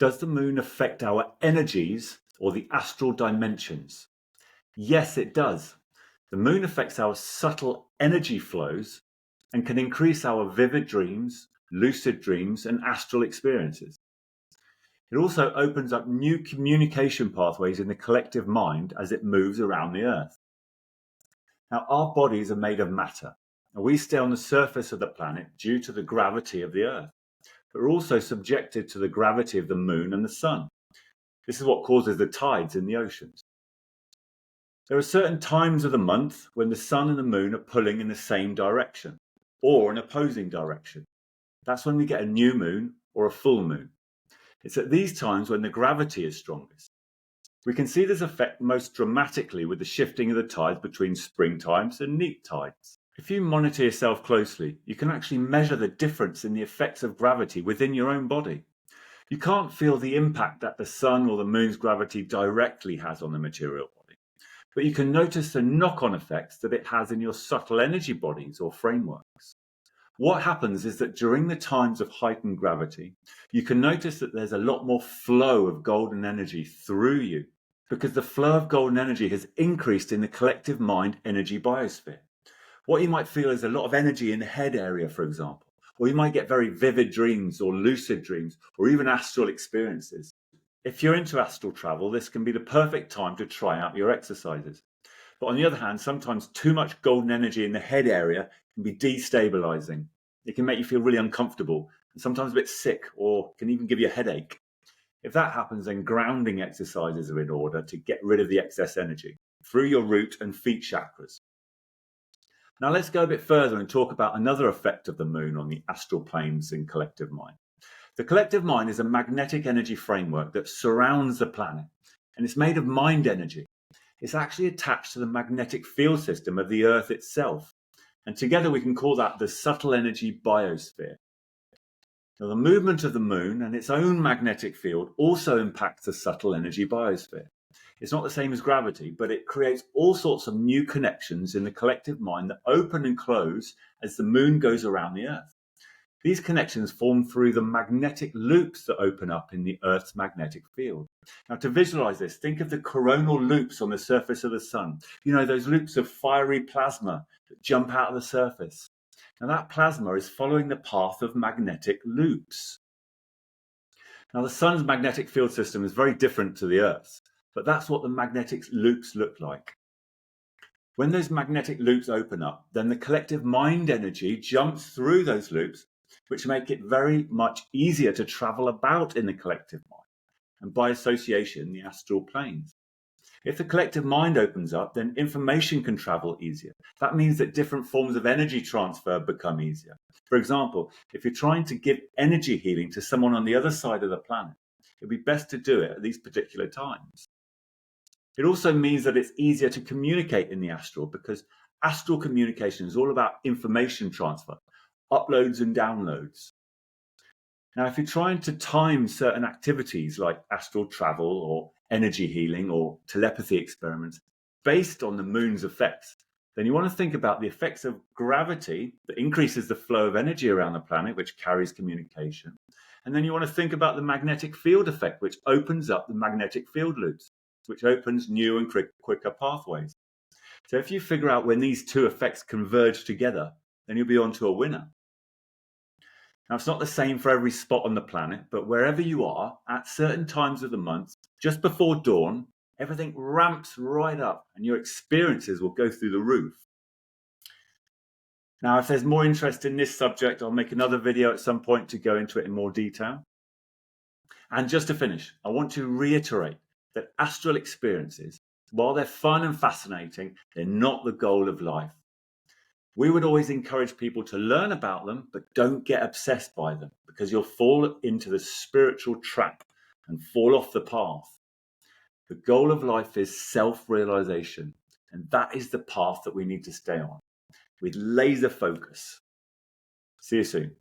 Does the moon affect our energies or the astral dimensions? Yes, it does. The moon affects our subtle energy flows and can increase our vivid dreams, lucid dreams, and astral experiences. It also opens up new communication pathways in the collective mind as it moves around the Earth. Now, our bodies are made of matter, and we stay on the surface of the planet due to the gravity of the Earth, but we're also subjected to the gravity of the moon and the sun. This is what causes the tides in the oceans. There are certain times of the month when the sun and the moon are pulling in the same direction or an opposing direction. That's when we get a new moon or a full moon. It's at these times when the gravity is strongest. We can see this effect most dramatically with the shifting of the tides between spring tides and neap tides. If you monitor yourself closely, you can actually measure the difference in the effects of gravity within your own body. You can't feel the impact that the sun or the moon's gravity directly has on the material body, but you can notice the knock-on effects that it has in your subtle energy bodies or frameworks. What happens is that during the times of heightened gravity, you can notice that there's a lot more flow of golden energy through you because the flow of golden energy has increased in the collective mind energy biosphere. What you might feel is a lot of energy in the head area, for example, or you might get very vivid dreams or lucid dreams or even astral experiences. If you're into astral travel, this can be the perfect time to try out your exercises. But on the other hand, sometimes too much golden energy in the head area can be destabilizing. It can make you feel really uncomfortable and sometimes a bit sick or can even give you a headache. If that happens, then grounding exercises are in order to get rid of the excess energy through your root and feet chakras. Now let's go a bit further and talk about another effect of the moon on the astral planes and collective mind. The collective mind is a magnetic energy framework that surrounds the planet, and it's made of mind energy. It's actually attached to the magnetic field system of the Earth itself. And together we can call that the subtle energy biosphere. Now, the movement of the moon and its own magnetic field also impacts the subtle energy biosphere. It's not the same as gravity, but it creates all sorts of new connections in the collective mind that open and close as the moon goes around the Earth. These connections form through the magnetic loops that open up in the Earth's magnetic field. Now, to visualize this, think of the coronal loops on the surface of the sun. You know, those loops of fiery plasma that jump out of the surface. Now, that plasma is following the path of magnetic loops. Now, the sun's magnetic field system is very different to the Earth's, but that's what the magnetic loops look like. When those magnetic loops open up, then the collective mind energy jumps through those loops, which make it very much easier to travel about in the collective mind, and by association, the astral planes. If the collective mind opens up, then information can travel easier. That means that different forms of energy transfer become easier. For example, if you're trying to give energy healing to someone on the other side of the planet, it'd be best to do it at these particular times. It also means that it's easier to communicate in the astral because astral communication is all about information transfer, uploads and downloads. Now, if you're trying to time certain activities like astral travel or energy healing or telepathy experiments based on the moon's effects, then you want to think about the effects of gravity that increases the flow of energy around the planet, which carries communication. And then you want to think about the magnetic field effect, which opens up the magnetic field loops, which opens new and quicker pathways. So if you figure out when these two effects converge together, then you'll be onto a winner. Now, it's not the same for every spot on the planet, but wherever you are, at certain times of the month, just before dawn, everything ramps right up and your experiences will go through the roof. Now, if there's more interest in this subject, I'll make another video at some point to go into it in more detail. And just to finish, I want to reiterate that astral experiences, while they're fun and fascinating, they're not the goal of life. We would always encourage people to learn about them, but don't get obsessed by them because you'll fall into the spiritual trap and fall off the path. The goal of life is self-realization, and that is the path that we need to stay on with laser focus. See you soon.